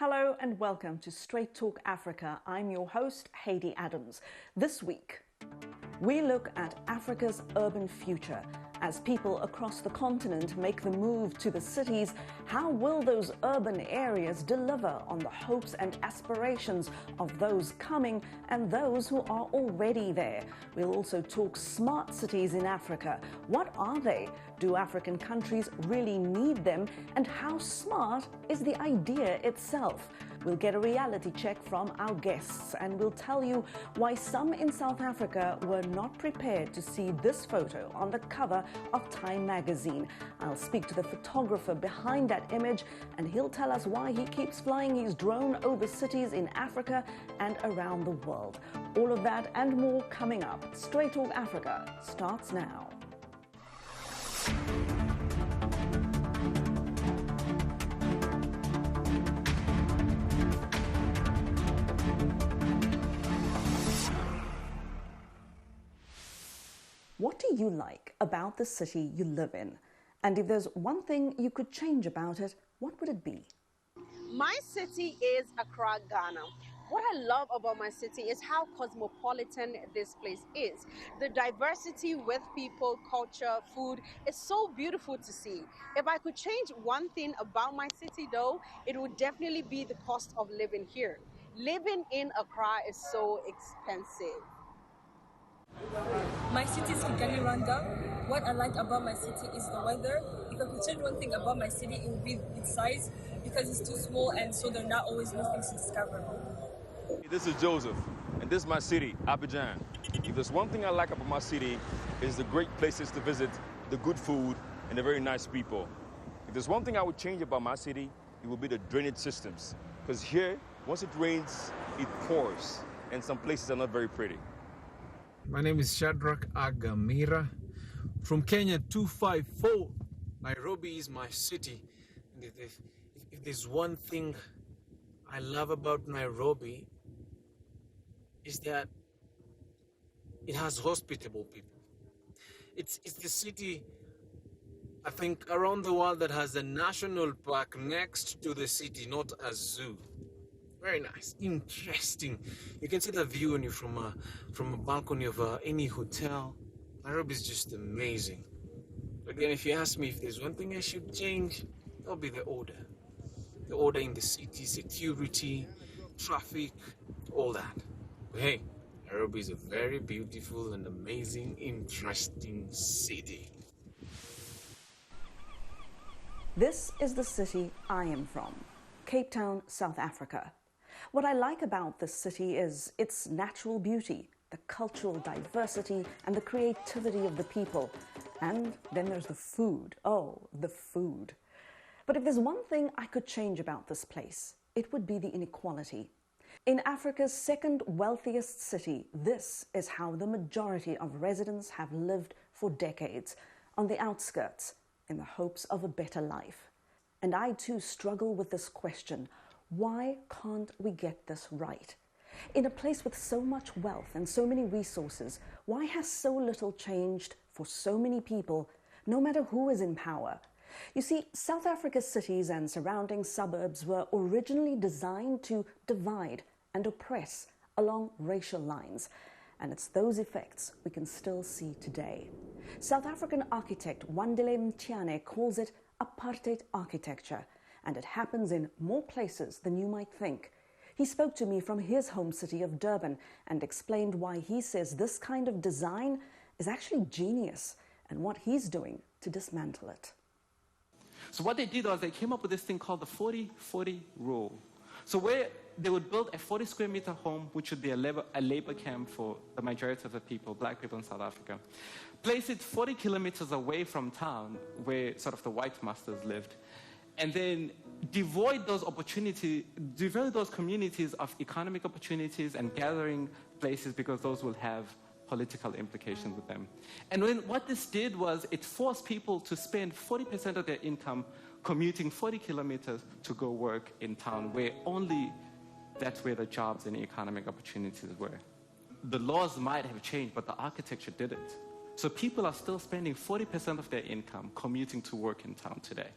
Hello and welcome to Straight Talk Africa. I'm your host, Hayde Adams. This week, we look at Africa's urban future. As people across the continent make the move to the cities, how will those urban areas deliver on the hopes and aspirations of those coming and those who are already there? We'll also talk smart cities in Africa. What are they? Do African countries really need them? And how smart is the idea itself? We'll get a reality check from our guests and we'll tell you why some in South Africa were not prepared to see this photo on the cover of Time magazine. I'll speak to the photographer behind that image and he'll tell us why he keeps flying his drone over cities in Africa and around the world. All of that and more coming up. Straight Talk Africa starts now. What do you like about the city you live in? And if there's one thing you could change about it, what would it be? My city is Accra, Ghana. What I love about my city is how cosmopolitan this place is. The diversity with people, culture, food is so beautiful to see. If I could change one thing about my city though, it would definitely be the cost of living here. Living in Accra is so expensive. My city is Kigali, Rwanda. What I like about my city is the weather. If I could change one thing about my city, it would be its size, because it's too small and so there are not always new things to discover. This is Joseph, and this is my city, Abidjan. If there's one thing I like about my city, is the great places to visit, the good food, and the very nice people. If there's one thing I would change about my city, it would be the drainage systems. Because here, once it rains, it pours, and some places are not very pretty. My name is Shadrach Agamira from Kenya 254. Nairobi is my city. And if there's one thing I love about Nairobi, is that it has hospitable people. It's the city, I think, around the world that has a national park next to the city, not a zoo. Very nice, interesting. You can see the view when you're from a balcony of any hotel. Nairobi is just amazing. Again, if you ask me if there's one thing I should change, that'll be the order. The order in the city, security, traffic, all that. But hey, Nairobi is a very beautiful and amazing, interesting city. This is the city I am from, Cape Town, South Africa. What I like about this city is its natural beauty, the cultural diversity and the creativity of the people. And then there's the food. Oh, the food. But if there's one thing I could change about this place, it would be the inequality. In Africa's second wealthiest city, this is how the majority of residents have lived for decades, on the outskirts, in the hopes of a better life. And I too struggle with this question. Why can't we get this right? In a place with so much wealth and so many resources, why has so little changed for so many people, no matter who is in power? You see, South Africa's cities and surrounding suburbs were originally designed to divide and oppress along racial lines. And it's those effects we can still see today. South African architect Wandile Mthiyane calls it Apartheid Architecture. And it happens in more places than you might think. He spoke to me from his home city of Durban and explained why he says this kind of design is actually genius and what he's doing to dismantle it. So what they did was they came up with this thing called the 40-40 rule. So where they would build a 40 square meter home, which would be a labor camp for the majority of the people, black people in South Africa, place it 40 kilometers away from town where sort of the white masters lived, and then devoid those communities of economic opportunities and gathering places, because those will have political implications with them. And what this did was it forced people to spend 40% of their income commuting 40 kilometers to go work in town, where only that's where the jobs and economic opportunities were. The laws might have changed, but the architecture didn't. So people are still spending 40% of their income commuting to work in town today.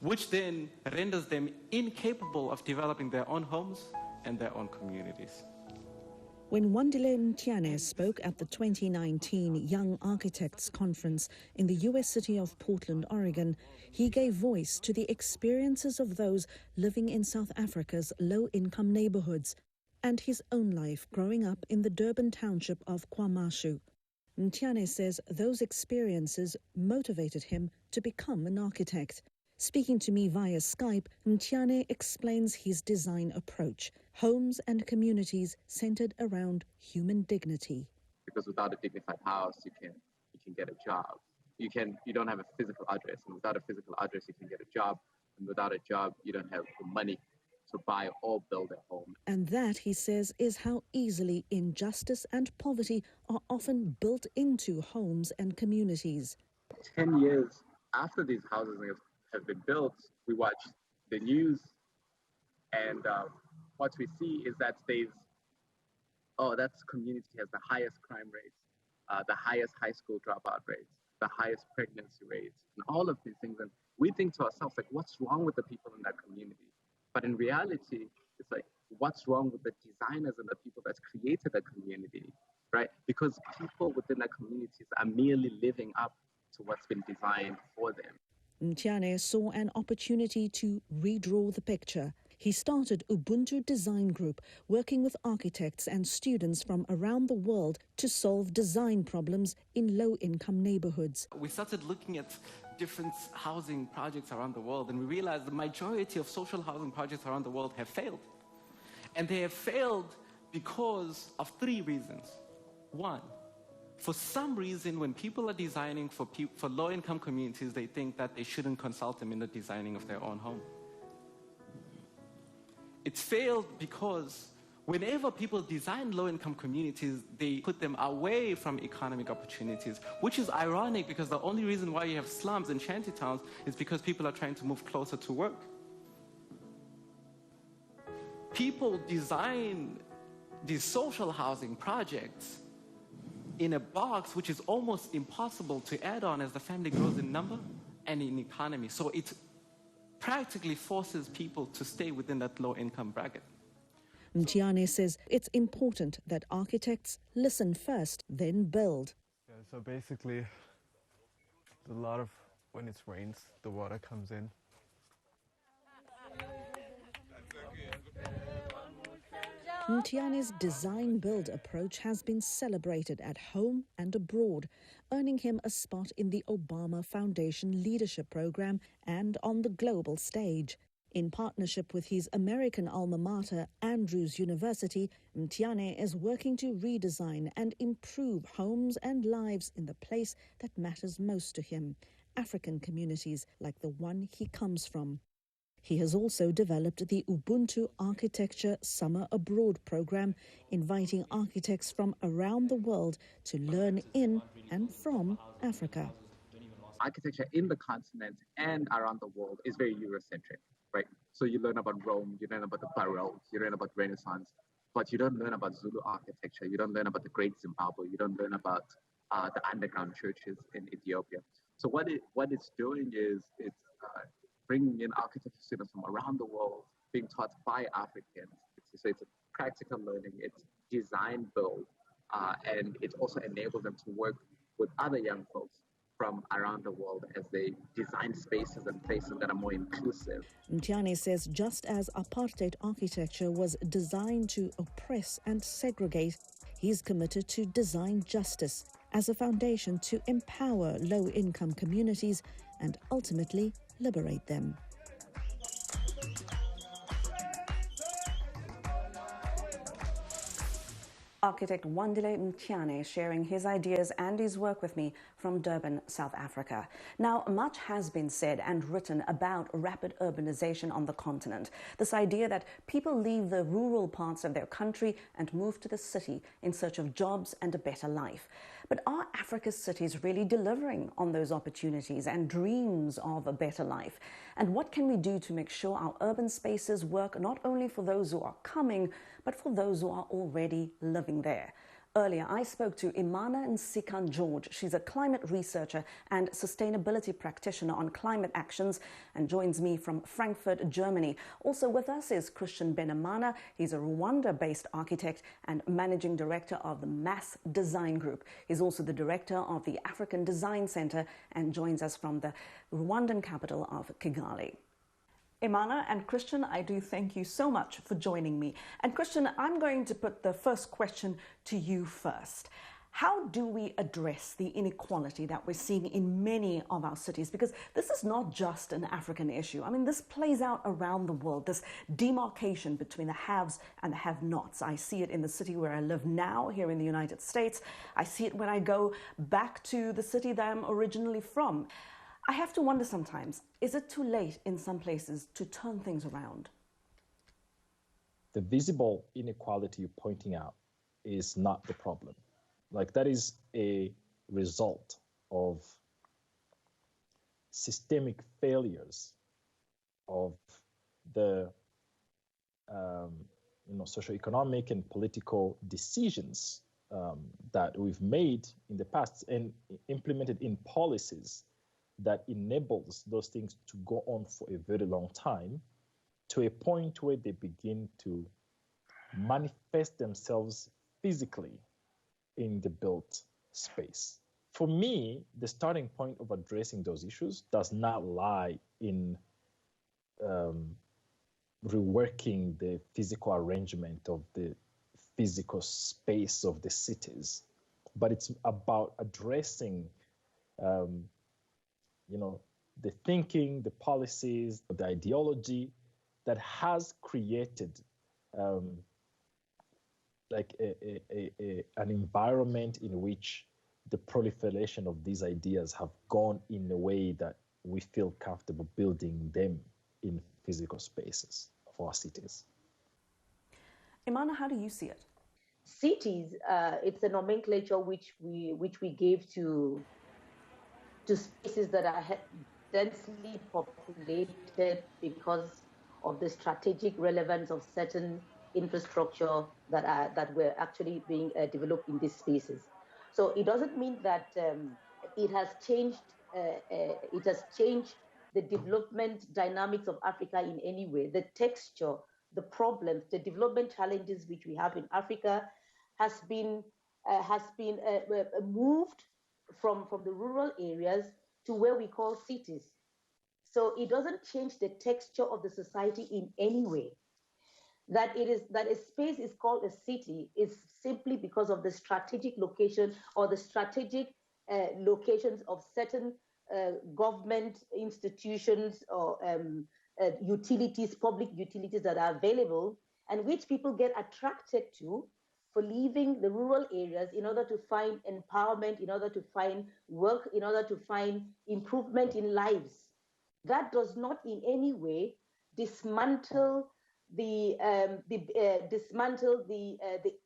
which then renders them incapable of developing their own homes and their own communities. When Wandile Mthiyane spoke at the 2019 Young Architects Conference in the U.S. city of Portland, Oregon, he gave voice to the experiences of those living in South Africa's low-income neighborhoods and his own life growing up in the Durban township of KwaMashu. Mthiyane says those experiences motivated him to become an architect. Speaking to me via Skype, Mthiyane explains his design approach, homes and communities centered around human dignity. Because without a dignified house, you can get a job. You don't have a physical address, and without a physical address, you can get a job, and without a job, you don't have the money to buy or build a home. And that, he says, is how easily injustice and poverty are often built into homes and communities. 10 years after these houses have been built, we watch the news, and what we see is that that community has the highest crime rates, the highest high school dropout rates, the highest pregnancy rates, and all of these things. And we think to ourselves, like, what's wrong with the people in that community? But in reality, it's like, what's wrong with the designers and the people that created that community, right? Because people within that communities are merely living up to what's been designed for them. Mthiyane saw an opportunity to redraw the picture. He started Ubuntu Design Group, working with architects and students from around the world to solve design problems in low-income neighborhoods. We started looking at different housing projects around the world, and we realized the majority of social housing projects around the world have failed. And they have failed because of three reasons. One, for some reason, when people are designing for low-income communities, they think that they shouldn't consult them in the designing of their own home. It's failed because whenever people design low-income communities, they put them away from economic opportunities, which is ironic because the only reason why you have slums and shantytowns is because people are trying to move closer to work. People design these social housing projects in a box which is almost impossible to add on as the family grows in number and in economy. So it practically forces people to stay within that low-income bracket. Mthiyane says it's important that architects listen first, then build. Yeah, so basically, a lot of, when it rains, the water comes in. Mthiane's design-build approach has been celebrated at home and abroad, earning him a spot in the Obama Foundation Leadership Program and on the global stage. In partnership with his American alma mater, Andrews University, Mthiyane is working to redesign and improve homes and lives in the place that matters most to him, African communities like the one he comes from. He has also developed the Ubuntu Architecture Summer Abroad program, inviting architects from around the world to learn in and from Africa. Architecture in the continent and around the world is very Eurocentric, right? So you learn about Rome, you learn about the Baroque, you learn about Renaissance, but you don't learn about Zulu architecture, you don't learn about the Great Zimbabwe, you don't learn about the underground churches in Ethiopia. So what it's doing is it's bringing in architecture students from around the world, being taught by Africans. So it's a practical learning, it's design build, and it also enables them to work with other young folks from around the world as they design spaces and places that are more inclusive. Mthiyane says just as apartheid architecture was designed to oppress and segregate, he's committed to design justice as a foundation to empower low-income communities and ultimately liberate them. Architect Wandile Mthiyane sharing his ideas and his work with me from Durban, South Africa. Now, much has been said and written about rapid urbanization on the continent. This idea that people leave the rural parts of their country and move to the city in search of jobs and a better life. But are Africa's cities really delivering on those opportunities and dreams of a better life? And what can we do to make sure our urban spaces work not only for those who are coming, but for those who are already living there? Earlier, I spoke to Emana Nsikan-George. She's a climate researcher and sustainability practitioner on climate actions and joins me from Frankfurt, Germany. Also with us is Christian Benimana. He's a Rwanda-based architect and managing director of the Mass Design Group. He's also the director of the African Design Center and joins us from the Rwandan capital of Kigali. Emana and Christian, I do thank you so much for joining me. And Christian, I'm going to put the first question to you first. How do we address the inequality that we're seeing in many of our cities? Because this is not just an African issue. I mean, this plays out around the world, this demarcation between the haves and the have-nots. I see it in the city where I live now, here in the United States. I see it when I go back to the city that I'm originally from. I have to wonder sometimes, is it too late in some places to turn things around? The visible inequality you're pointing out is not the problem. Like, that is a result of systemic failures of the socioeconomic and political decisions that we've made in the past and implemented in policies that enables those things to go on for a very long time, to a point where they begin to manifest themselves physically in the built space. For me, the starting point of addressing those issues does not lie in reworking the physical arrangement of the physical space of the cities, but it's about addressing the thinking, the policies, the ideology that has created an environment in which the proliferation of these ideas have gone in a way that we feel comfortable building them in physical spaces of our cities. Emana, how do you see it? Cities, it's a nomenclature which we gave to spaces that are densely populated because of the strategic relevance of certain infrastructure that were actually being developed in these spaces. So it doesn't mean that it has changed the development dynamics of Africa in any way. The texture, the problems, the development challenges which we have in Africa has been moved from the rural areas to where we call cities. So it doesn't change the texture of the society in any way. That a space is called a city is simply because of the strategic location or the strategic locations of certain government institutions or utilities, public utilities that are available and which people get attracted to for leaving the rural areas in order to find empowerment, in order to find work, in order to find improvement in lives. That does not in any way dismantle the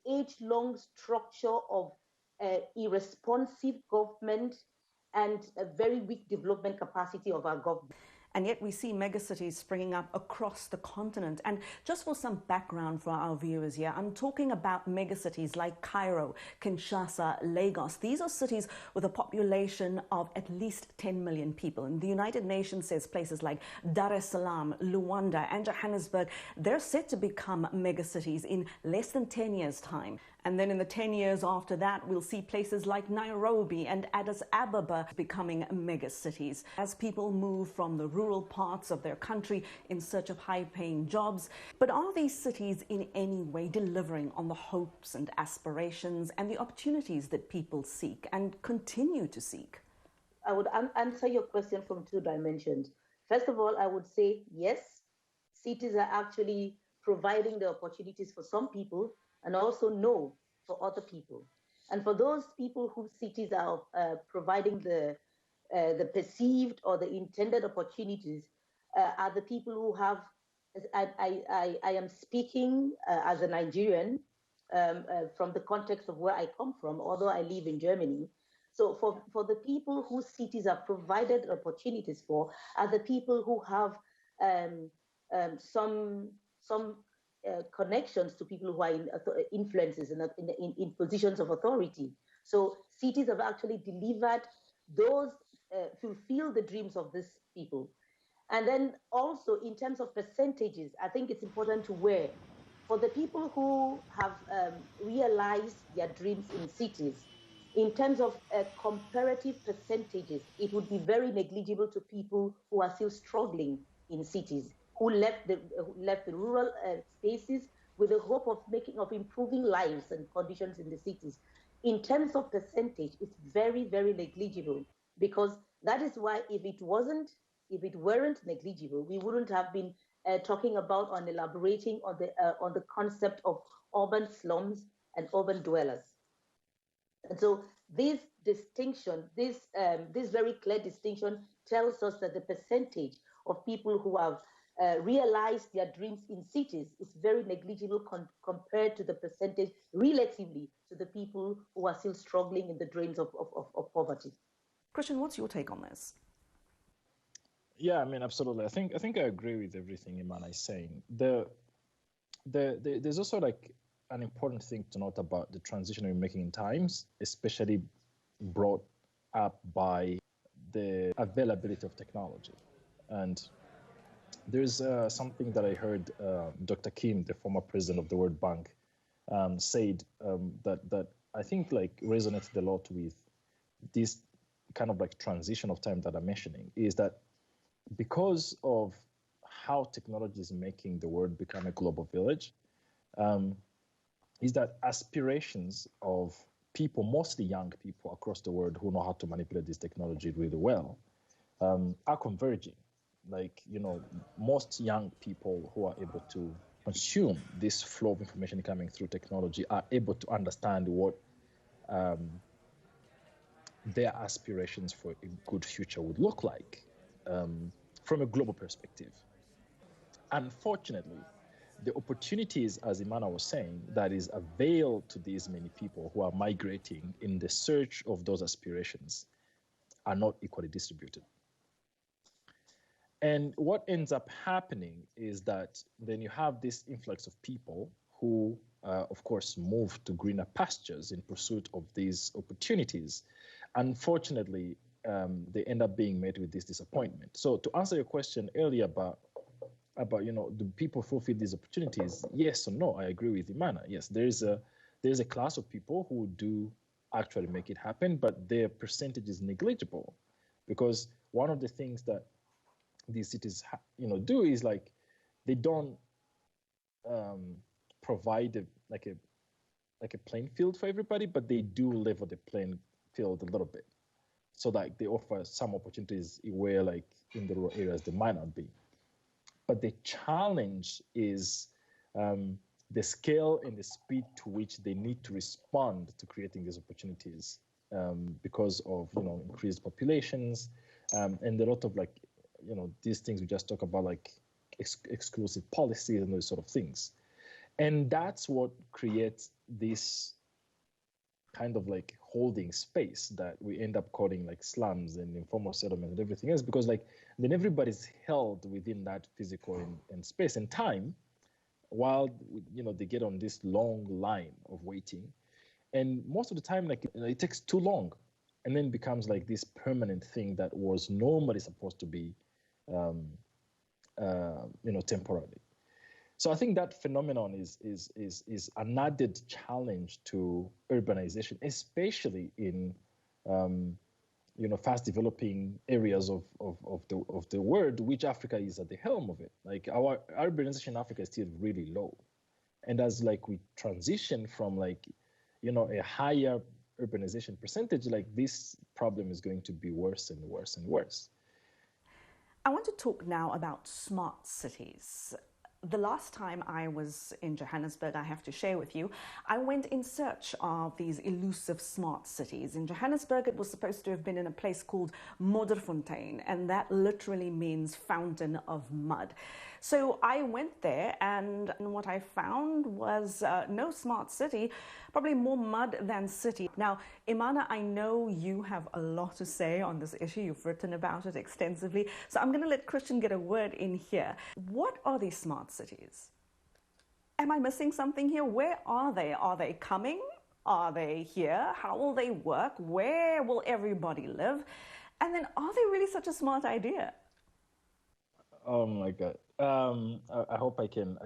age-long structure of irresponsive government and a very weak development capacity of our government. And yet we see megacities springing up across the continent. And just for some background for our viewers here, I'm talking about megacities like Cairo, Kinshasa, Lagos. These are cities with a population of at least 10 million people. And the United Nations says places like Dar es Salaam, Luanda, and Johannesburg, they're set to become megacities in less than 10 years' time. And then in the 10 years after that, we'll see places like Nairobi and Addis Ababa becoming megacities as people move from the rural parts of their country in search of high-paying jobs. But are these cities in any way delivering on the hopes and aspirations and the opportunities that people seek and continue to seek? I would answer your question from two dimensions. First of all, I would say yes, cities are actually providing the opportunities for some people, and also no for other people. And for those people whose cities are providing the perceived or the intended opportunities are the people who have, I am speaking as a Nigerian from the context of where I come from, although I live in Germany. So for the people whose cities are provided opportunities for are the people who have some connections to people who are in influences in positions of authority. So cities have actually delivered those, fulfill the dreams of these people. And then also in terms of percentages, I think it's important to weigh for the people who have realized their dreams in cities, in terms of comparative percentages, it would be very negligible to people who are still struggling in cities, who left the rural spaces with the hope of improving lives and conditions in the cities. In terms of percentage, it's very, very negligible, because that is why if it weren't negligible, we wouldn't have been talking about and elaborating on the concept of urban slums and urban dwellers. And so this distinction, this very clear distinction, tells us that the percentage of people who have realized their dreams in cities is very negligible compared to the percentage relatively to the people who are still struggling in the drains of poverty. Christian, what's your take on this? Yeah, I mean, absolutely. I think I agree with everything Emana is saying. There's also like an important thing to note about the transition we're making in times, especially brought up by the availability of technology. And there's something that I heard Dr. Kim, the former president of the World Bank, said that I think like resonated a lot with this kind of like transition of time that I'm mentioning, is that because of how technology is making the world become a global village, is that aspirations of people, mostly young people across the world who know how to manipulate this technology really well, are converging. Like, you know, most young people who are able to consume this flow of information coming through technology are able to understand what their aspirations for a good future would look like from a global perspective. Unfortunately, the opportunities, as Emana was saying, that is availed to these many people who are migrating in the search of those aspirations are not equally distributed. And what ends up happening is that then you have this influx of people who, of course, move to greener pastures in pursuit of these opportunities. Unfortunately, they end up being met with this disappointment. So to answer your question earlier about you know, do people fulfill these opportunities? Yes or no? I agree with Emana. Yes, there's a class of people who do actually make it happen, but their percentage is negligible, because one of the things that these cities do is like they don't provide a playing field for everybody, but they do level the playing field a little bit, so that they offer some opportunities where like in the rural areas they might not be. But the challenge is the scale and the speed to which they need to respond to creating these opportunities, because of increased populations and a lot of like these things we just talk about, like exclusive policies and those sort of things. And that's what creates this kind of like holding space that we end up calling like slums and informal settlement and everything else, because like then everybody's held within that physical and space and time, while they get on this long line of waiting, and most of the time like it takes too long, and then becomes like this permanent thing that was normally supposed to be temporary. So I think that phenomenon is an added challenge to urbanization, especially in fast developing areas of the world, which Africa is at the helm of it. Like our urbanization in Africa is still really low, and as like we transition from like a higher urbanization percentage, like this problem is going to be worse and worse and worse. I want to talk now about smart cities. The last time I was in Johannesburg, I have to share with you, I went in search of these elusive smart cities. In Johannesburg, it was supposed to have been in a place called Modderfontein, and that literally means fountain of mud. So I went there, and what I found was no smart city, probably more mud than city. Now, Emana, I know you have a lot to say on this issue. You've written about it extensively. So I'm going to let Christian get a word in here. What are these smart cities? Am I missing something here? Where are they? Are they coming? Are they here? How will they work? Where will everybody live? And then, are they really such a smart idea? Oh my God. I hope I can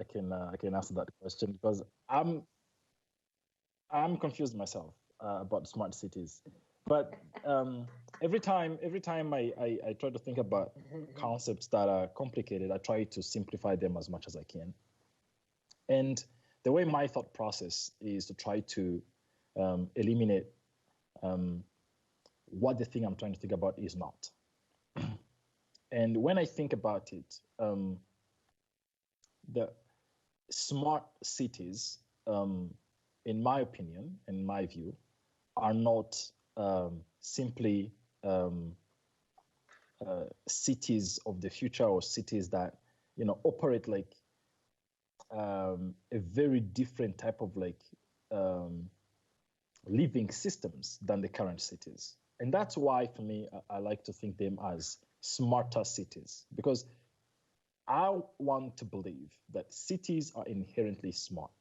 answer that question, because I'm confused myself about smart cities. But every time I try to think about concepts that are complicated, I try to simplify them as much as I can. And the way my thought process is to try to eliminate what the thing I'm trying to think about is not. And when I think about it, the smart cities, in my opinion, in my view, are not simply cities of the future, or cities that operate like a very different type of living systems than the current cities. And that's why, for me, I like to think them as smarter cities, because I want to believe that cities are inherently smart.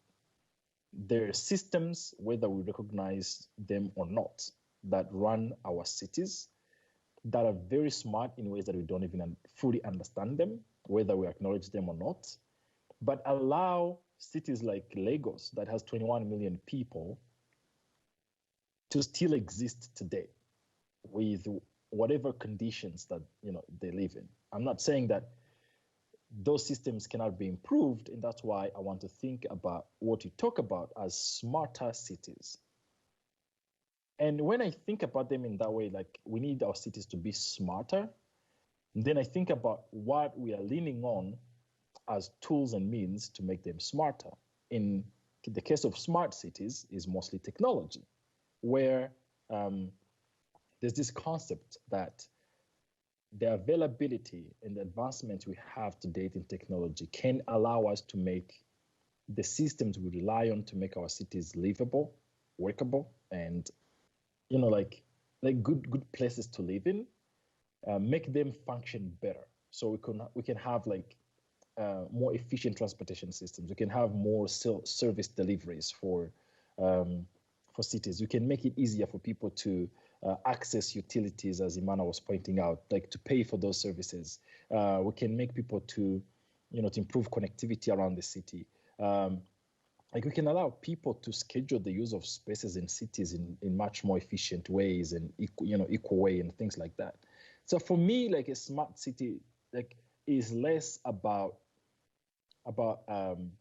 There are systems, whether we recognize them or not, that run our cities that are very smart in ways that we don't even fully understand them, whether we acknowledge them or not, but allow cities like Lagos, that has 21 million people, to still exist today with whatever conditions that they live in. I'm not saying that those systems cannot be improved, and that's why I want to think about what you talk about as smarter cities. And when I think about them in that way, like we need our cities to be smarter, then I think about what we are leaning on as tools and means to make them smarter. In the case of smart cities is mostly technology, where there's this concept that the availability and the advancements we have to date in technology can allow us to make the systems we rely on to make our cities livable, workable, and like good places to live in, make them function better. So we can have more efficient transportation systems. We can have more service deliveries for cities. We can make it easier for people to access utilities, as Emana was pointing out, like to pay for those services. We can make people to improve connectivity around the city. We can allow people to schedule the use of spaces in cities in much more efficient ways and equal way and things like that. So for me, like a smart city, is less about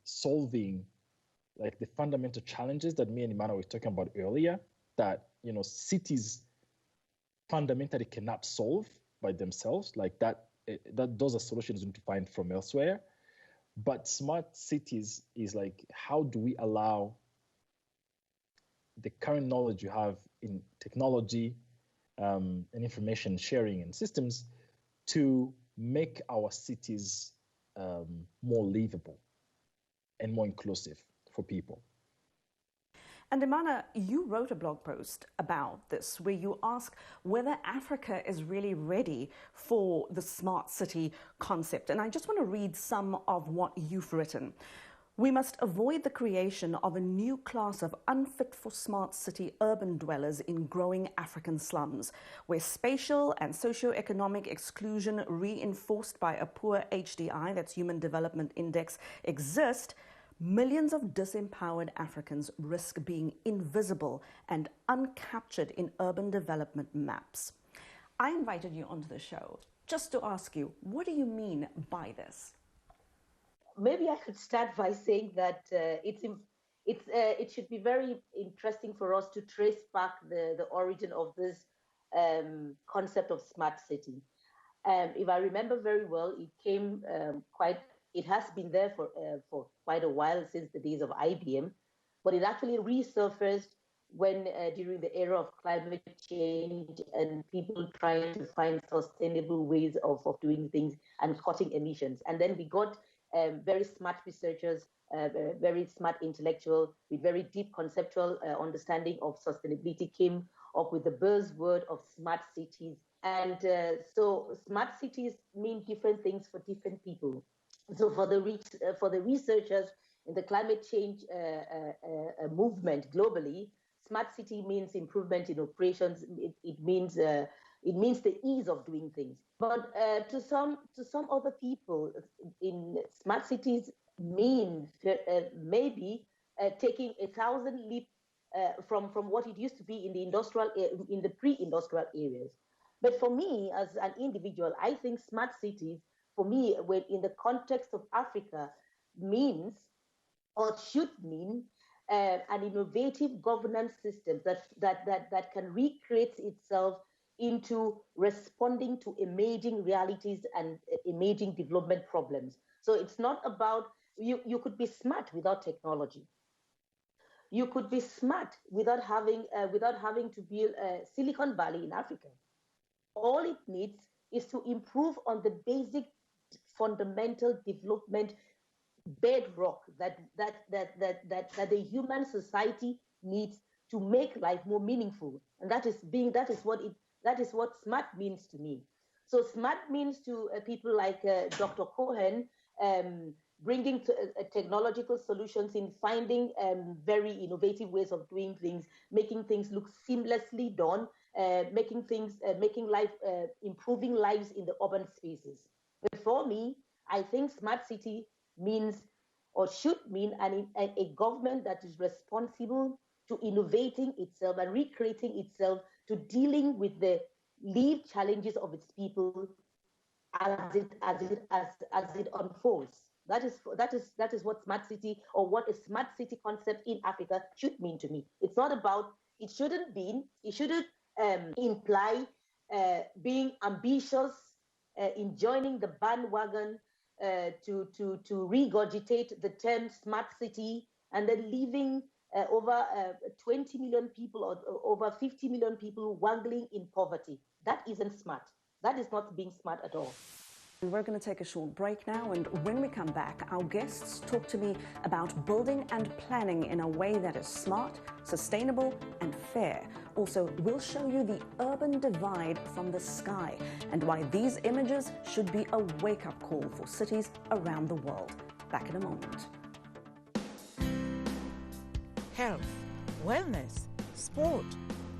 solving the fundamental challenges that me and Emana were talking about earlier, that cities fundamentally cannot solve by themselves, that those are solutions we need to find from elsewhere. But smart cities is how do we allow the current knowledge you have in technology and information sharing and systems to make our cities more livable and more inclusive for people. And Emana, you wrote a blog post about this where you ask whether Africa is really ready for the smart city concept. And I just want to read some of what you've written. We must avoid the creation of a new class of unfit for smart city urban dwellers in growing African slums, where spatial and socio-economic exclusion reinforced by a poor HDI, that's Human Development Index, exist. Millions of disempowered Africans risk being invisible and uncaptured in urban development maps. I invited you onto the show just to ask you, what do you mean by this? Maybe I could start by saying that it should be very interesting for us to trace back the origin of this concept of smart city. If I remember very well, it came it has been there for quite a while, since the days of IBM, but it actually resurfaced when during the era of climate change and people trying to find sustainable ways of doing things and cutting emissions. And then we got very smart researchers, very smart intellectual with very deep conceptual understanding of sustainability came up with the buzzword of smart cities. And so smart cities mean different things for different people. So for the researchers, climate change movement globally, smart city means improvement in operations. It means the ease of doing things. But to some other people, in smart cities mean maybe taking 1,000 leap from what it used to be in the pre-industrial areas. But for me, as an individual, I think smart cities, for me, when in the context of Africa, means or should mean an innovative governance system that can recreate itself into responding to emerging realities and emerging development problems. So it's not about, you could be smart without technology. You could be smart without having to build Silicon Valley in Africa. All it needs is to improve on the basic fundamental development bedrock that the human society needs to make life more meaningful, and that is what smart means to me. So smart means to people like Dr. Cohen, bringing technological solutions in finding very innovative ways of doing things, making things look seamlessly done, improving lives in the urban spaces. But for me, I think smart city means or should mean a government that is responsible to innovating itself and recreating itself, to dealing with the lived challenges of its people as it unfolds. That is what smart city, or what a smart city concept in Africa should mean to me. It's not about, it shouldn't imply being ambitious in joining the bandwagon to regurgitate the term smart city and then leaving over 20 million people or over 50 million people wangling in poverty. That isn't smart. That is not being smart at all. We're going to take a short break now, and when we come back, our guests talk to me about building and planning in a way that is smart, sustainable and fair. Also, we'll show you the urban divide from the sky and why these images should be a wake-up call for cities around the world. Back in a moment. Health, wellness, sport,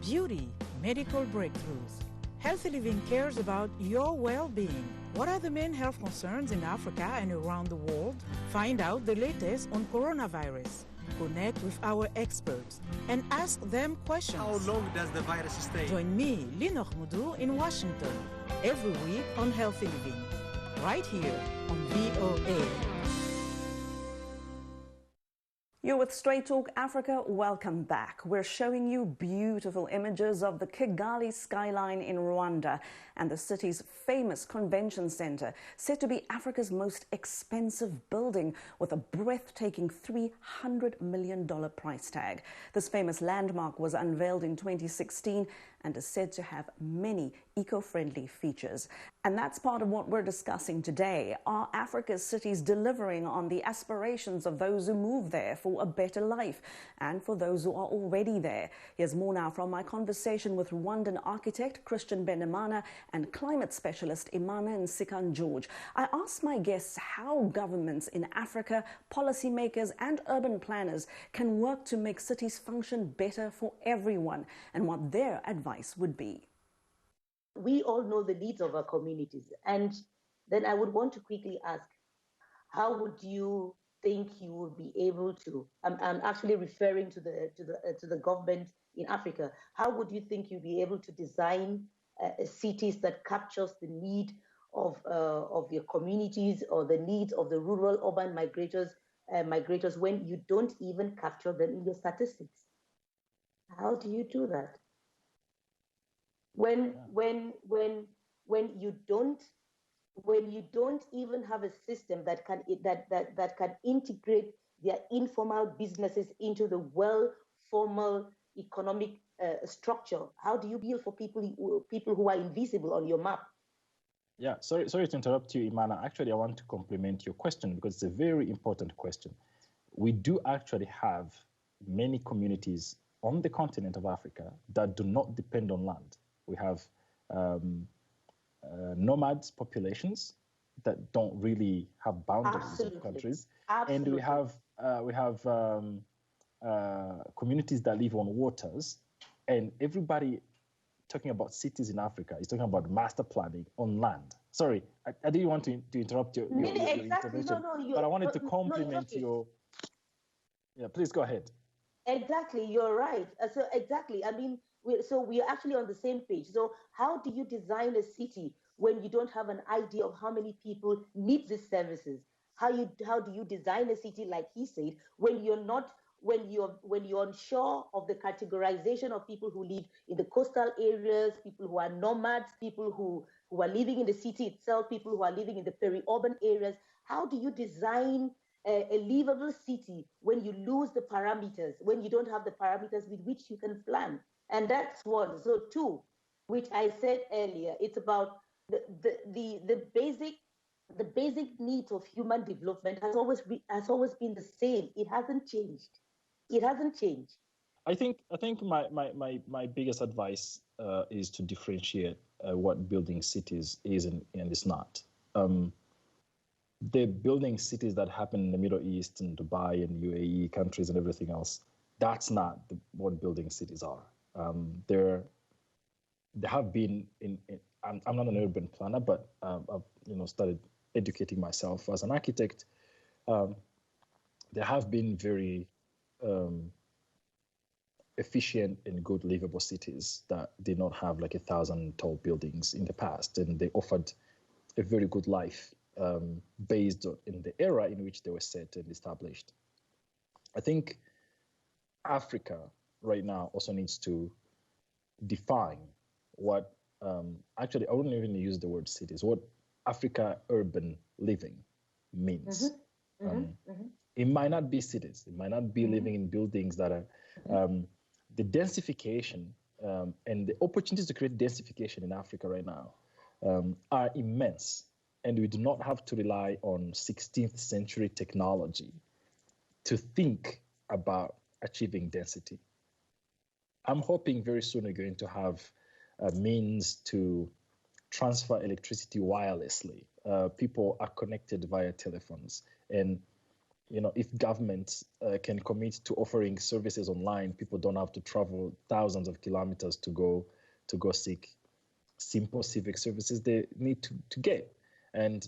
beauty, medical breakthroughs. Healthy Living cares about your well-being. What are the main health concerns in Africa and around the world? Find out the latest on coronavirus. Connect with our experts and ask them questions. How long does the virus stay? Join me, Linor Mudu, in Washington, every week on Healthy Living, right here on VOA. You're with Straight Talk Africa. Welcome back. We're showing you beautiful images of the Kigali skyline in Rwanda and the city's famous convention center, said to be Africa's most expensive building with a breathtaking $300 million price tag. This famous landmark was unveiled in 2016 and is said to have many eco-friendly features. And that's part of what we're discussing today. Are Africa's cities delivering on the aspirations of those who move there for a better life and for those who are already there? Here's more now from my conversation with Rwandan architect Christian Benimana and climate specialist Emana Nsikan-George. I asked my guests how governments in Africa, policymakers and urban planners can work to make cities function better for everyone and what their advice would be. We all know the needs of our communities, and then I would want to quickly ask, how would you think you would be able to? I'm actually referring to the government in Africa. How would you think you'd be able to design cities that captures the need of your communities or the needs of the rural urban migrators when you don't even capture them in your statistics? How do you do that? When you don't even have a system that can integrate their informal businesses into the formal economic structure, how do you build for people who are invisible on your map? Yeah, sorry to interrupt you, Emana. Actually, I want to complement your question because it's a very important question. We do actually have many communities on the continent of Africa that do not depend on land. We have nomads populations that don't really have boundaries of countries. Absolutely. And we have communities that live on waters, and everybody talking about cities in Africa is talking about master planning on land. Sorry, I didn't want to interrupt your intervention, but I wanted to compliment your. Yeah, please go ahead. Exactly, you're right. So exactly, I mean, we are actually on the same page. So how do you design a city when you don't have an idea of how many people need these services? How do you design a city, like he said, when you're unsure of the categorization of people who live in the coastal areas, people who are nomads, people who are living in the city itself, people who are living in the peri-urban areas? How do you design a livable city when you lose the parameters, when you don't have the parameters with which you can plan? And that's one. So two, which I said earlier, it's about the basic needs of human development has always been the same. It hasn't changed. It hasn't changed. I think my biggest advice is to differentiate what building cities is and is not. The building cities that happen in the Middle East and Dubai and UAE countries and everything else, that's not what building cities are. There have been I'm not an urban planner, but I've started educating myself as an architect. There have been very efficient and good livable cities that did not have like 1,000 tall buildings in the past, and they offered a very good life based in the era in which they were set and established. I think Africa right now also needs to define what, actually, I wouldn't even use the word cities, what Africa urban living means. It might not be cities. It might not be living in buildings that are, the densification and the opportunities to create densification in Africa right now are immense. And we do not have to rely on 16th century technology to think about achieving density. I'm hoping very soon we're going to have a means to transfer electricity wirelessly. People are connected via telephones. And if governments can commit to offering services online, people don't have to travel thousands of kilometers to go seek simple civic services they need to get. And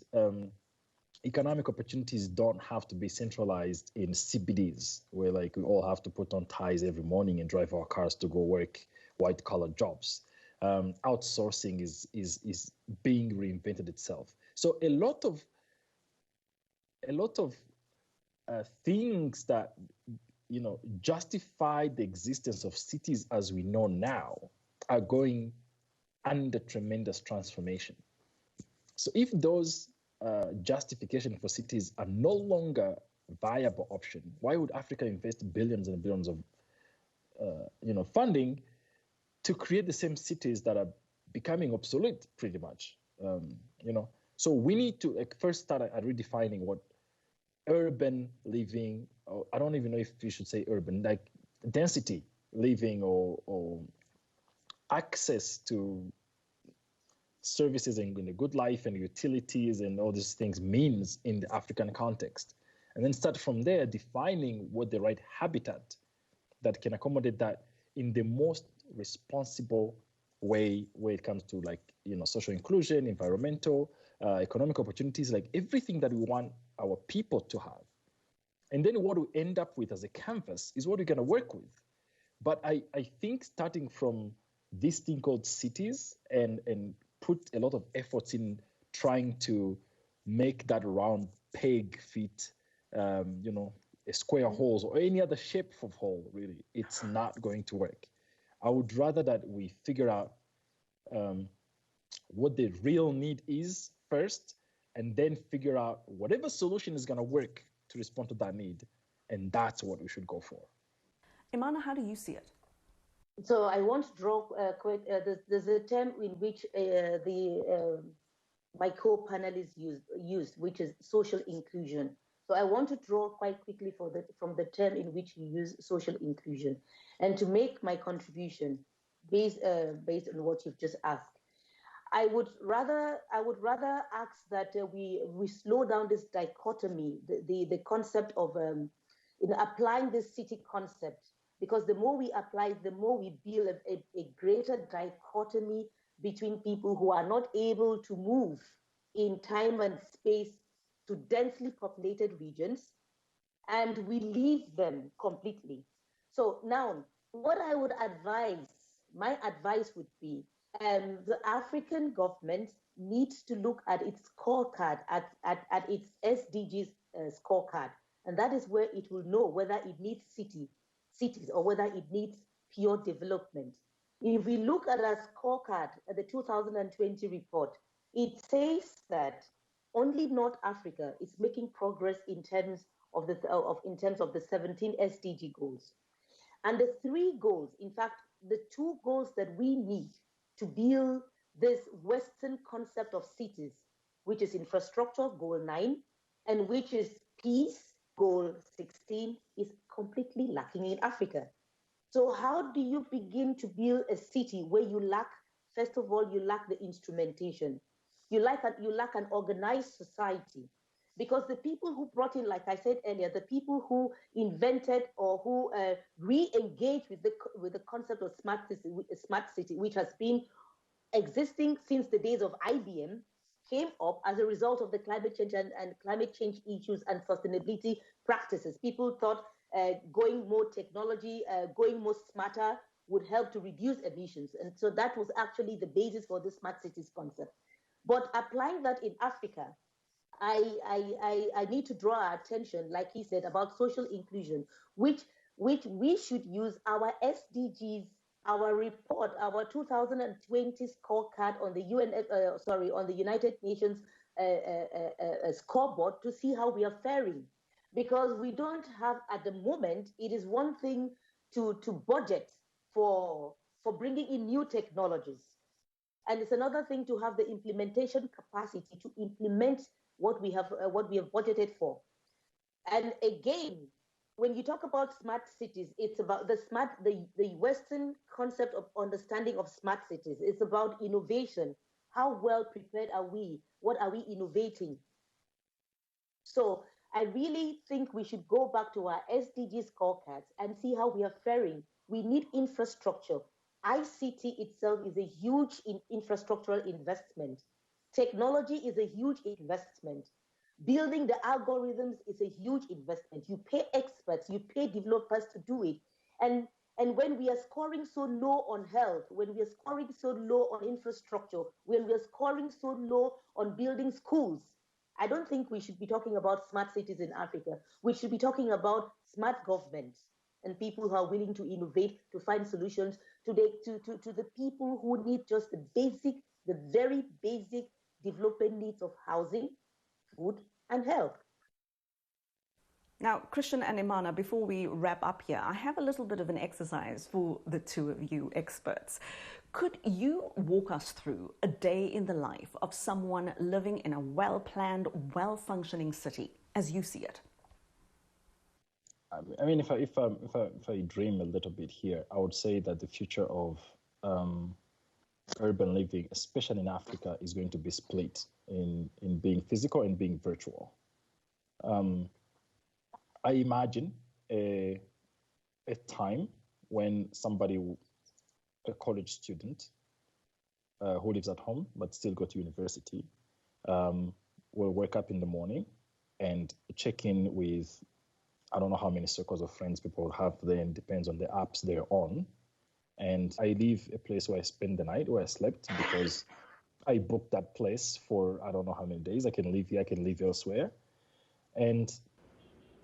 economic opportunities don't have to be centralized in CBDs, where like we all have to put on ties every morning and drive our cars to go work white-collar jobs. Outsourcing is being reinvented itself. So a lot of things that justify the existence of cities as we know now are going under tremendous transformation. So if those justification for cities are no longer a viable option, why would Africa invest billions and billions of funding to create the same cities that are becoming obsolete pretty much? So we need to first start at redefining what urban living, or I don't even know if you should say urban, like density living or access to services and a good life and utilities and all these things means in the African context. And then start from there defining what the right habitat that can accommodate that in the most responsible way when it comes to like, social inclusion, environmental, economic opportunities, like everything that we want our people to have. And then what we end up with as a canvas is what we're going to work with. But I think starting from this thing called cities and put a lot of efforts in trying to make that round peg fit, a square holes or any other shape of hole, really, it's not going to work. I would rather that we figure out what the real need is first, and then figure out whatever solution is going to work to respond to that need. And that's what we should go for. Emana, how do you see it? So I want to draw there's a term in which my co-panelists used, which is social inclusion. So I want to draw quite quickly from the term in which you use social inclusion, and to make my contribution based on what you've just asked. I would rather ask that we slow down this dichotomy, the concept of in applying this city concept, because the more we apply, the more we build a greater dichotomy between people who are not able to move in time and space to densely populated regions, and we leave them completely. So now, what I would advise, my advice would be, the African government needs to look at its scorecard, at its SDGs scorecard, and that is where it will know whether it needs cities or whether it needs pure development. If we look at our scorecard at the 2020 report, it says that only North Africa is making progress in terms of the 17 SDG goals. And the 3 goals, in fact, the 2 goals that we need to build this Western concept of cities, which is infrastructure, goal 9, and which is peace, goal 16, is completely lacking in Africa. So how do you begin to build a city where you lack, first of all, you lack the instrumentation. You lack an organized society. Because the people who brought in, like I said earlier, the people who invented or who re-engaged with the concept of smart city, which has been existing since the days of IBM, came up as a result of the climate change and climate change issues and sustainability practices. People thought going more technology, going more smarter would help to reduce emissions. And so that was actually the basis for the smart cities concept. But applying that in Africa, I need to draw our attention, like he said, about social inclusion, which we should use our SDGs, our report, our 2020 scorecard on the on the United Nations scoreboard to see how we are faring. Because we don't have, at the moment, it is one thing to budget for bringing in new technologies. And it's another thing to have the implementation capacity to implement what we have budgeted for. And again, when you talk about smart cities, it's about the Western concept of understanding of smart cities. It's about innovation. How well prepared are we? What are we innovating? So I really think we should go back to our SDG scorecards and see how we are faring. We need infrastructure. ICT itself is a huge infrastructural investment. Technology is a huge investment. Building the algorithms is a huge investment. You pay experts, you pay developers to do it. And when we are scoring so low on health, when we are scoring so low on infrastructure, when we are scoring so low on building schools, I don't think we should be talking about smart cities in Africa. We should be talking about smart government and people who are willing to innovate, to find solutions to the people who need just the very basic development needs of housing, food, and health. Now, Christian and Emana, before we wrap up here, I have a little bit of an exercise for the two of you experts. Could you walk us through a day in the life of someone living in a well-planned, well-functioning city, as you see it? I mean, if I dream a little bit here, I would say that the future of urban living, especially in Africa, is going to be split in being physical and being virtual. I imagine a time when somebody, a college student who lives at home but still go to university, will wake up in the morning and check in with, I don't know how many circles of friends people have there, and depends on the apps they're on. And I leave a place where I spend the night, where I slept, because I booked that place for I don't know how many days. I can live here, I can live elsewhere. And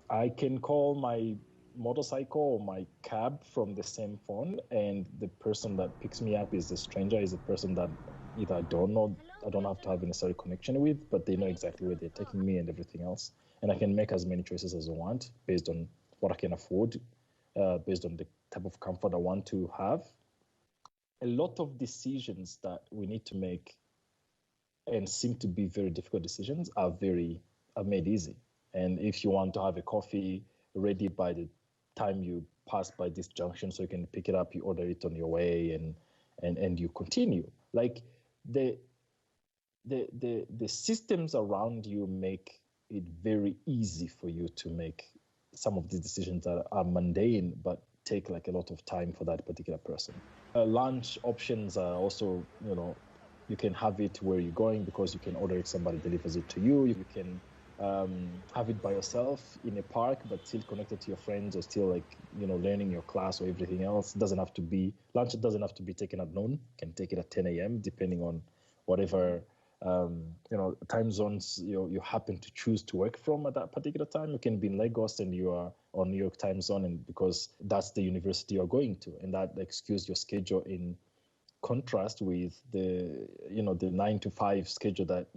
I can call my motorcycle or my cab from the same phone, and the person that picks me up is a stranger, is a person that either I don't know, I don't have to have a necessary connection with, but they know exactly where they're taking me and everything else. And I can make as many choices as I want based on what I can afford, based on the type of comfort I want to have. A lot of decisions that we need to make and seem to be very difficult decisions are made easy. And if you want to have a coffee ready by the time you pass by this junction so you can pick it up, you order it on your way and you continue. Like the systems around you make it very easy for you to make some of these decisions that are mundane but take like a lot of time for that particular person. Lunch options are also, you can have it where you're going because you can order it, somebody delivers it to you. You can have it by yourself in a park, but still connected to your friends, or still learning your class or everything else. Lunch doesn't have to be taken at noon. You can take it at 10 a.m. depending on whatever time zones you happen to choose to work from at that particular time. You can be in Lagos and you are on New York time zone, and because that's the university you're going to, and that skews your schedule in contrast with the 9 to 5 schedule that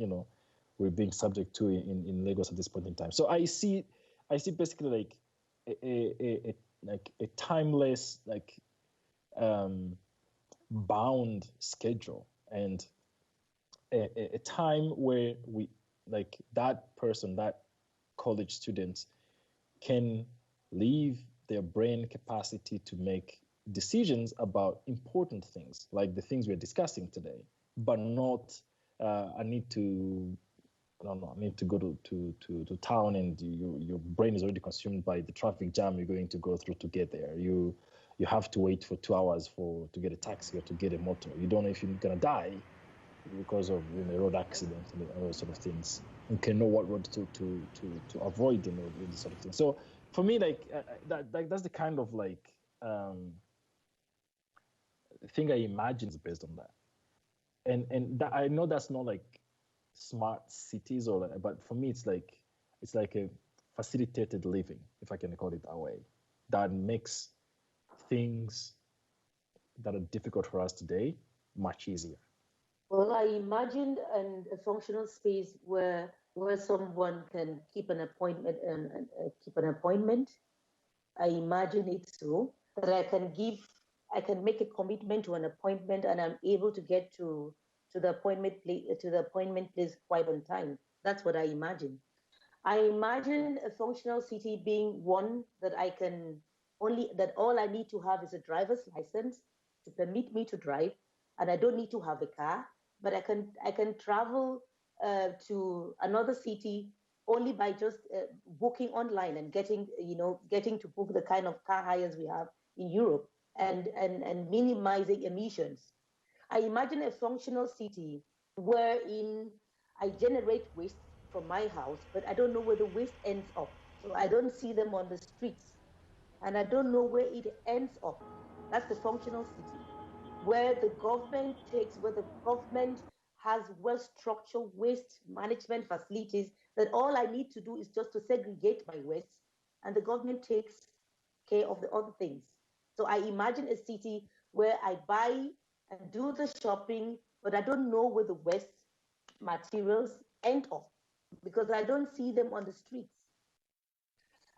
we're being subject to in Lagos at this point in time. So I see basically a timeless bound schedule, and a time where we that college student can leave their brain capacity to make decisions about important things, like the things we're discussing today, but not I need to go to town, and your brain is already consumed by the traffic jam you're going to go through to get there. You have to wait for 2 hours to get a taxi or to get a motor. You don't know if you're gonna die because of a road accident and all those sort of things. You can know what road to avoid, these sort of things. So for me, that's the kind of thing I imagine is based on that. And that, I know that's not smart cities but for me it's like a facilitated living, if I can call it that way, that makes things that are difficult for us today much easier. Well, I imagined a functional space where someone can keep an appointment and keep an appointment. I imagine it so that I can make a commitment to an appointment, and I'm able to get to the appointment place quite on time. That's what I imagine. I imagine a functional city being one that all I need to have is a driver's license to permit me to drive, and I don't need to have a car, but I can travel to another city only by just booking online and getting to book the kind of car hires we have in Europe, and minimizing emissions. I imagine a functional city wherein I generate waste from my house, but I don't know where the waste ends up. So I don't see them on the streets, and I don't know where it ends up. That's the functional city, where the government has well-structured waste management facilities that all I need to do is just to segregate my waste, and the government takes care of the other things. So I imagine a city where I buy and do the shopping, but I don't know where the waste materials end up because I don't see them on the streets.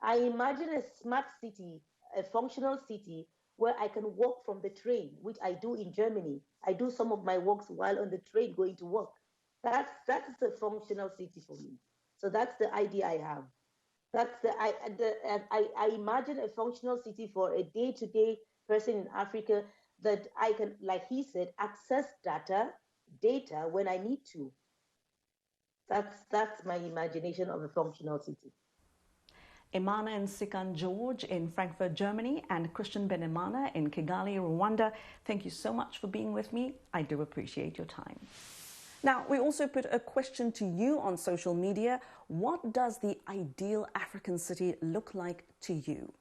I imagine a smart city, a functional city, where I can walk from the train, which I do in Germany. I do some of my walks while on the train going to work. That's a functional city for me. So that's the idea I have. I imagine a functional city for a day-to-day person in Africa, that I can, like he said, access data when I need to. That's my imagination of a functional city. Emana Nsikan-George in Frankfurt, Germany, and Christian Benimana in Kigali, Rwanda, thank you so much for being with me. I do appreciate your time. Now, we also put a question to you on social media. What does the ideal African city look like to you?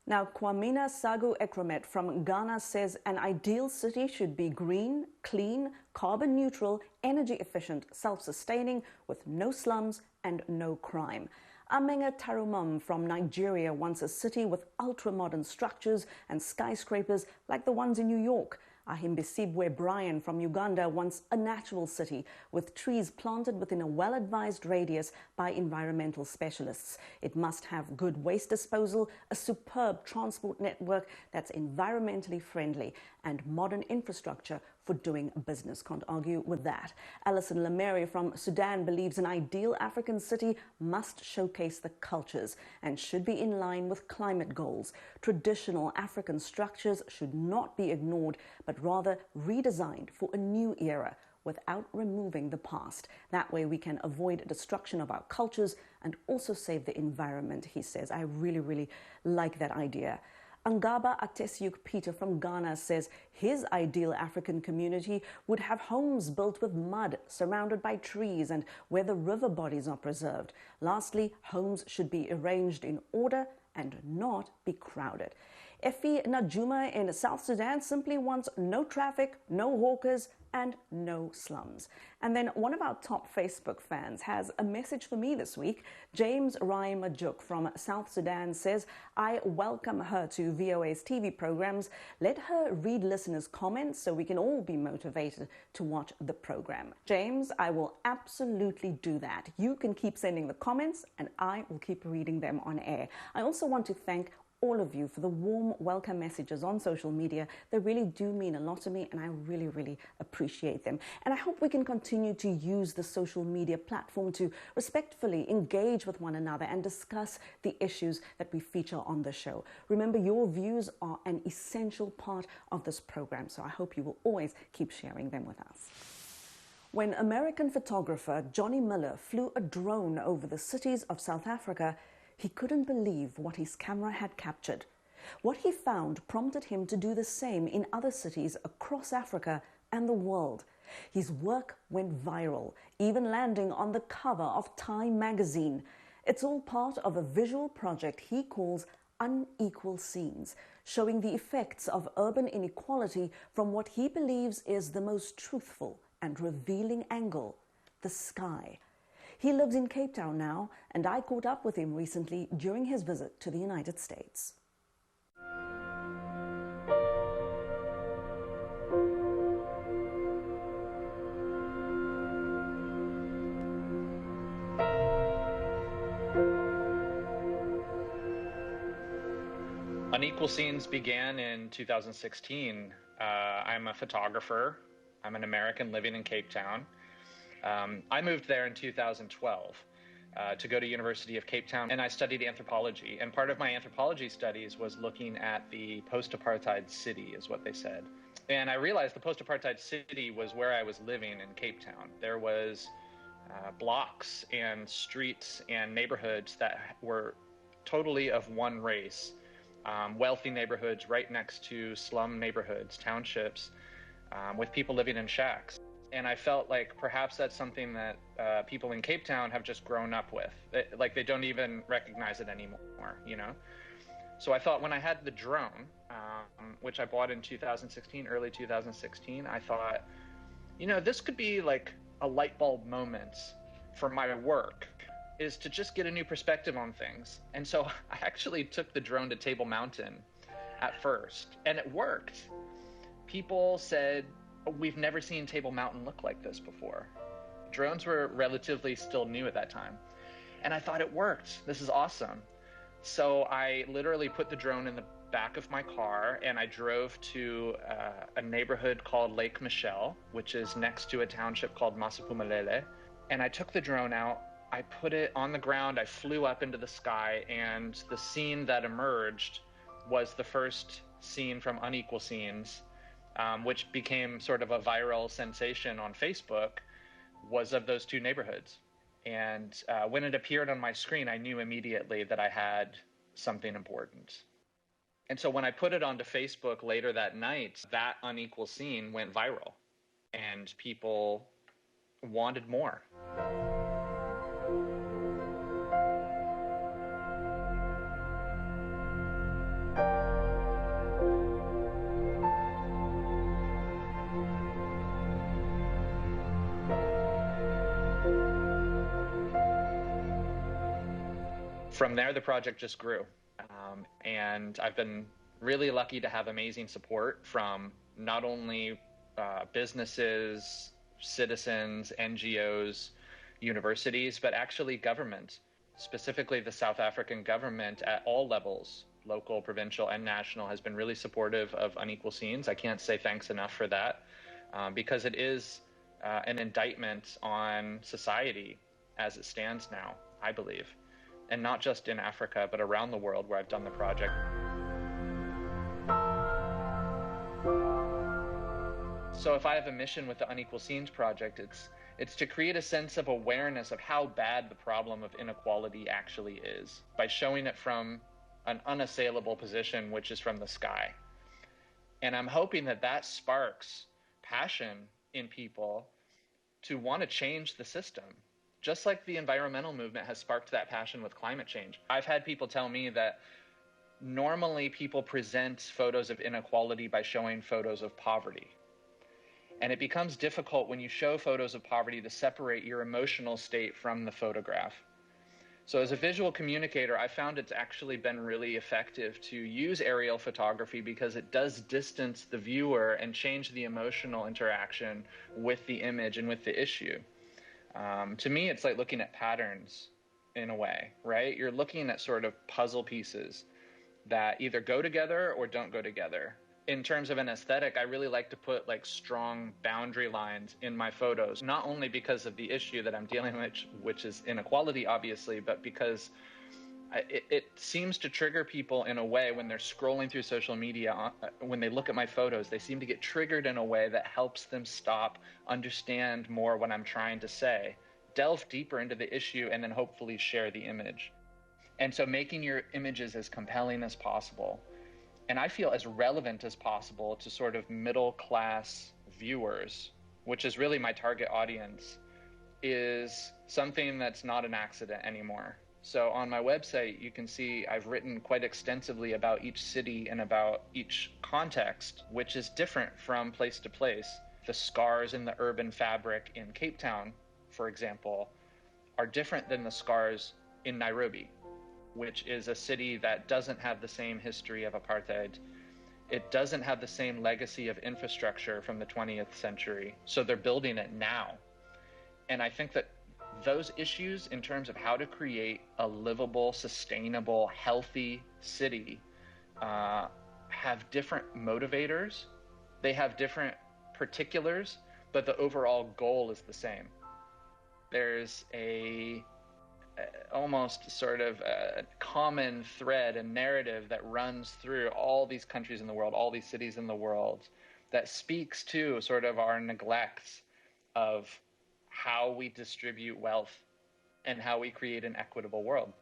Now, Kwamina Sagu Ekromet from Ghana says an ideal city should be green, clean, carbon neutral, energy efficient, self-sustaining, with no slums and no crime. Amenga Tarumam from Nigeria wants a city with ultra-modern structures and skyscrapers like the ones in New York. Ahimbisibwe Brian from Uganda wants a natural city with trees planted within a well-advised radius by environmental specialists. It must have good waste disposal, a superb transport network that's environmentally friendly, and modern infrastructure for doing business. Can't argue with that. Alison Lameri from Sudan believes an ideal African city must showcase the cultures and should be in line with climate goals. Traditional African structures should not be ignored, but rather redesigned for a new era without removing the past. That way we can avoid destruction of our cultures and also save the environment, he says. I really, really like that idea. Angaba Atesiuk Peter from Ghana says his ideal African community would have homes built with mud, surrounded by trees, and where the river bodies are preserved. Lastly, homes should be arranged in order and not be crowded. Effie Najuma in South Sudan simply wants no traffic, no hawkers, and no slums. And then one of our top Facebook fans has a message for me this week. James Rai Majuk from South Sudan says, I welcome her to VOA's TV programs. Let her read listeners' comments so we can all be motivated to watch the program. James, I will absolutely do that. You can keep sending the comments and I will keep reading them on air. I also want to thank all of you for the warm welcome messages on social media. They really do mean a lot to me and I really, really appreciate them. And I hope we can continue to use the social media platform to respectfully engage with one another and discuss the issues that we feature on the show. Remember, your views are an essential part of this program, so I hope you will always keep sharing them with us. When American photographer Johnny Miller flew a drone over the cities of South Africa, he couldn't believe what his camera had captured. What he found prompted him to do the same in other cities across Africa and the world. His work went viral, even landing on the cover of Time magazine. It's all part of a visual project he calls Unequal Scenes, showing the effects of urban inequality from what he believes is the most truthful and revealing angle, the sky. He lives in Cape Town now, and I caught up with him recently during his visit to the United States. Unequal Scenes began in 2016. I'm a photographer. I'm an American living in Cape Town. I moved there in 2012 to go to University of Cape Town, and I studied anthropology. And part of my anthropology studies was looking at the post-apartheid city, is what they said. And I realized the post-apartheid city was where I was living in Cape Town. There was blocks and streets and neighborhoods that were totally of one race, wealthy neighborhoods right next to slum neighborhoods, townships, with people living in shacks. And I felt like perhaps that's something that people in Cape Town have just grown up with. Like they don't even recognize it anymore, you know? So I thought when I had the drone, which I bought in 2016, early 2016, I thought, you know, this could be like a light bulb moment for my work, is to just get a new perspective on things. And so I actually took the drone to Table Mountain at first, and it worked. People said, we've never seen Table Mountain look like this before. Drones were relatively still new at that time. And I thought it worked. This is awesome. So I literally put the drone in the back of my car and I drove to a neighborhood called Lake Michelle, which is next to a township called Masiphumelele. And I took the drone out, I put it on the ground, I flew up into the sky, and the scene that emerged was the first scene from Unequal Scenes, which became sort of a viral sensation on Facebook, was of those two neighborhoods. And when it appeared on my screen, I knew immediately that I had something important. And so when I put it onto Facebook later that night, that unequal scene went viral and people wanted more. From there, the project just grew. And I've been really lucky to have amazing support from not only businesses, citizens, NGOs, universities, but actually government, specifically the South African government at all levels, local, provincial, and national, has been really supportive of Unequal Scenes. I can't say thanks enough for that, because it is an indictment on society as it stands now, I believe. And not just in Africa, but around the world where I've done the project. So if I have a mission with the Unequal Scenes project, it's to create a sense of awareness of how bad the problem of inequality actually is by showing it from an unassailable position, which is from the sky. And I'm hoping that that sparks passion in people to want to change the system, just like the environmental movement has sparked that passion with climate change. I've had people tell me that normally people present photos of inequality by showing photos of poverty. And it becomes difficult when you show photos of poverty to separate your emotional state from the photograph. So as a visual communicator, I found it's actually been really effective to use aerial photography because it does distance the viewer and change the emotional interaction with the image and with the issue. To me, it's like looking at patterns in a way, right? You're looking at sort of puzzle pieces that either go together or don't go together. In terms of an aesthetic, I really like to put like strong boundary lines in my photos, not only because of the issue that I'm dealing with, which is inequality, obviously, but because it seems to trigger people in a way when they're scrolling through social media. When they look at my photos, they seem to get triggered in a way that helps them stop, understand more what I'm trying to say, delve deeper into the issue, and then hopefully share the image. And so making your images as compelling as possible, and I feel as relevant as possible to sort of middle class viewers, which is really my target audience, is something that's not an accident anymore. So on my website, you can see I've written quite extensively about each city and about each context, which is different from place to place. The scars in the urban fabric in Cape Town, for example, are different than the scars in Nairobi, which is a city that doesn't have the same history of apartheid. It doesn't have the same legacy of infrastructure from the 20th century. So they're building it now. And I think that those issues in terms of how to create a livable, sustainable, healthy city have different motivators. They have different particulars, but the overall goal is the same. There's almost sort of a common thread and narrative that runs through all these countries in the world, all these cities in the world, that speaks to sort of our neglects of how we distribute wealth and how we create an equitable world.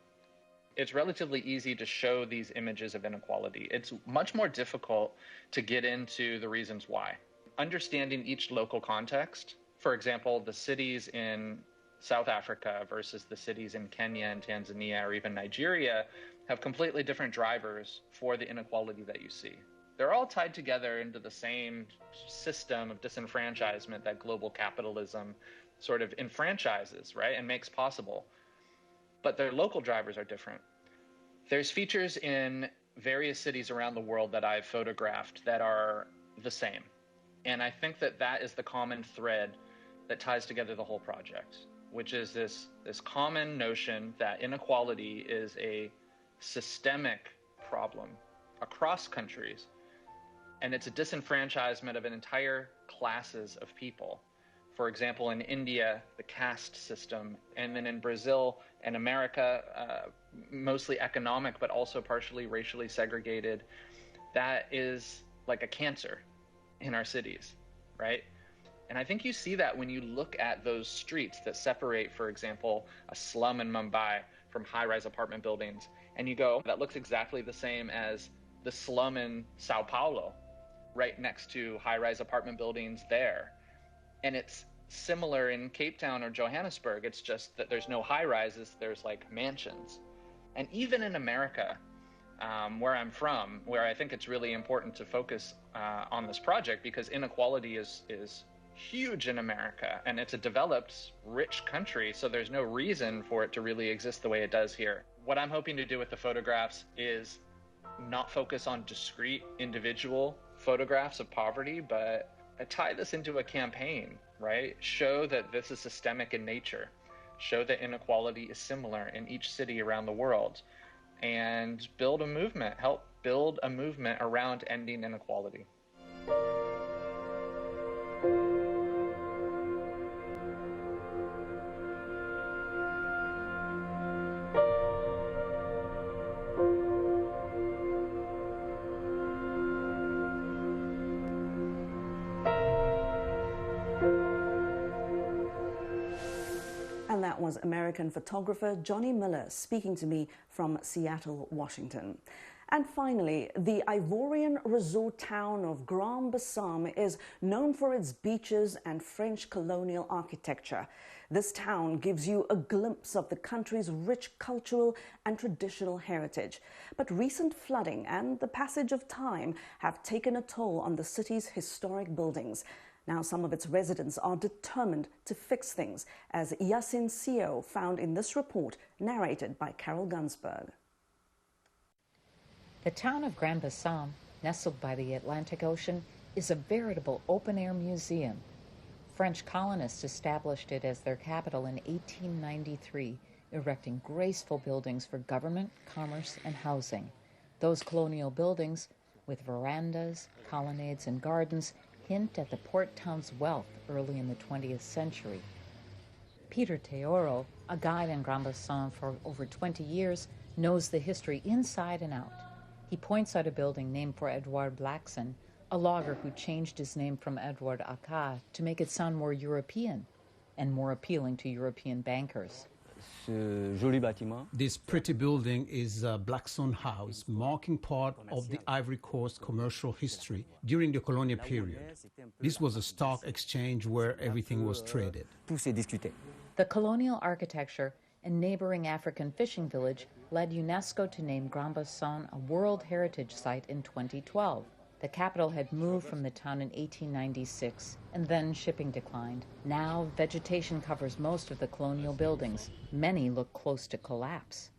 It's relatively easy to show these images of inequality. It's much more difficult to get into the reasons why. Understanding each local context, for example, the cities in South Africa versus the cities in Kenya and Tanzania or even Nigeria have completely different drivers for the inequality that you see. They're all tied together into the same system of disenfranchisement that global capitalism sort of enfranchises, right, and makes possible. But their local drivers are different. There's features in various cities around the world that I've photographed that are the same. And I think that that is the common thread that ties together the whole project, which is this common notion that inequality is a systemic problem across countries, and it's a disenfranchisement of an entire classes of people. For example, in India, the caste system, and then in Brazil and America, mostly economic, but also partially racially segregated. That is like a cancer in our cities, right? And I think you see that when you look at those streets that separate, for example, a slum in Mumbai from high-rise apartment buildings, and you go, that looks exactly the same as the slum in Sao Paulo, right next to high-rise apartment buildings there. And it's similar in Cape Town or Johannesburg. It's just that there's no high-rises, there's like mansions. And even in America, where I'm from, where I think it's really important to focus on this project, because inequality is huge in America, and it's a developed, rich country, so there's no reason for it to really exist the way it does here. What I'm hoping to do with the photographs is not focus on discrete individual photographs of poverty, but tie this into a campaign, right? Show that this is systemic in nature. Show that inequality is similar in each city around the world, and build a movement, help build a movement around ending inequality. was American photographer Johnny Miller speaking to me from Seattle, Washington. And finally, the Ivorian resort town of Grand Bassam is known for its beaches and French colonial architecture. This town gives you a glimpse of the country's rich cultural and traditional heritage. But recent flooding and the passage of time have taken a toll on the city's historic buildings. Now some of its residents are determined to fix things, as Yasin Sio found in this report narrated by Carol Gunsberg. The town of Grand Bassam, nestled by the Atlantic Ocean, is a veritable open-air museum. French colonists established it as their capital in 1893, erecting graceful buildings for government, commerce, and housing. Those colonial buildings, with verandas, colonnades, and gardens, hint at the port town's wealth early in the 20th century. Peter Teoro, a guide in Grand Bassam for over 20 years, knows the history inside and out. He points out a building named for Edward Blackstone, a logger who changed his name from Edward Accra to make it sound more European and more appealing to European bankers. This pretty building is Blackstone House, marking part of the Ivory Coast commercial history during the colonial period. This was a stock exchange where everything was traded. The colonial architecture and neighboring African fishing village led UNESCO to name Grand Bassam a World Heritage Site in 2012. The capital had moved from the town in 1896, and then shipping declined. Now, vegetation covers most of the colonial buildings. Many look close to collapse.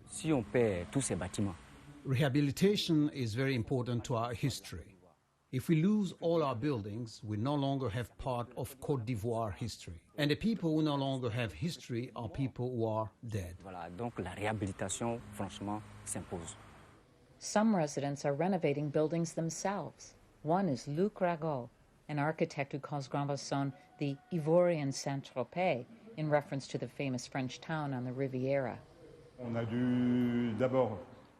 Rehabilitation is very important to our history. If we lose all our buildings, we no longer have part of Côte d'Ivoire history. And the people who no longer have history are people who are dead. Some residents are renovating buildings themselves. One is Luc Rago, an architect who calls Grand Bassam the Ivorian Saint-Tropez, in reference to the famous French town on the Riviera.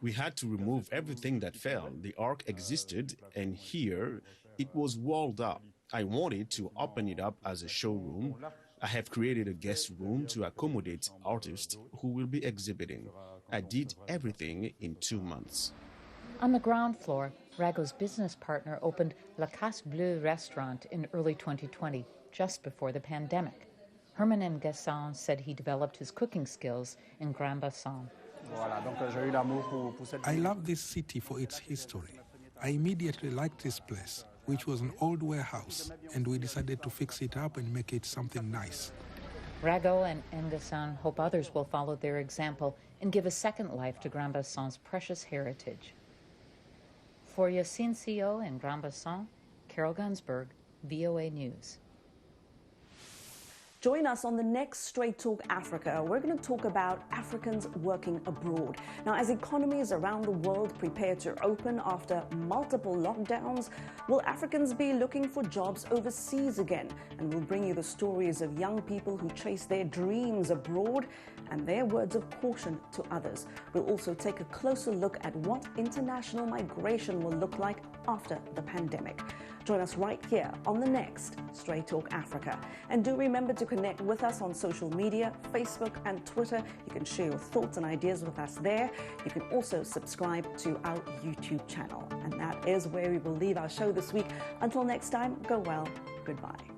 We had to remove everything that fell. The arc existed, and here it was walled up. I wanted to open it up as a showroom. I have created a guest room to accommodate artists who will be exhibiting. I did everything in 2 months. On the ground floor, Rago's business partner opened La Casse Bleue restaurant in early 2020, just before the pandemic. Herman Ngessan said he developed his cooking skills in Grand Bassam. I love this city for its history. I immediately liked this place, which was an old warehouse, and we decided to fix it up and make it something nice. Rago and Ngessan hope others will follow their example and give a second life to Grand Bassam's precious heritage. For Yasin Sio in Grand Bassam, Carol Gunsberg, VOA News. Join us on the next Straight Talk Africa. We're going to talk about Africans working abroad. Now, as economies around the world prepare to open after multiple lockdowns, will Africans be looking for jobs overseas again? And we'll bring you the stories of young people who chase their dreams abroad and their words of caution to others. We'll also take a closer look at what international migration will look like after the pandemic. Join us right here on the next Straight Talk Africa. And do remember to connect with us on social media, Facebook and Twitter. You can share your thoughts and ideas with us there. You can also subscribe to our YouTube channel. And that is where we will leave our show this week. Until next time, go well. Goodbye.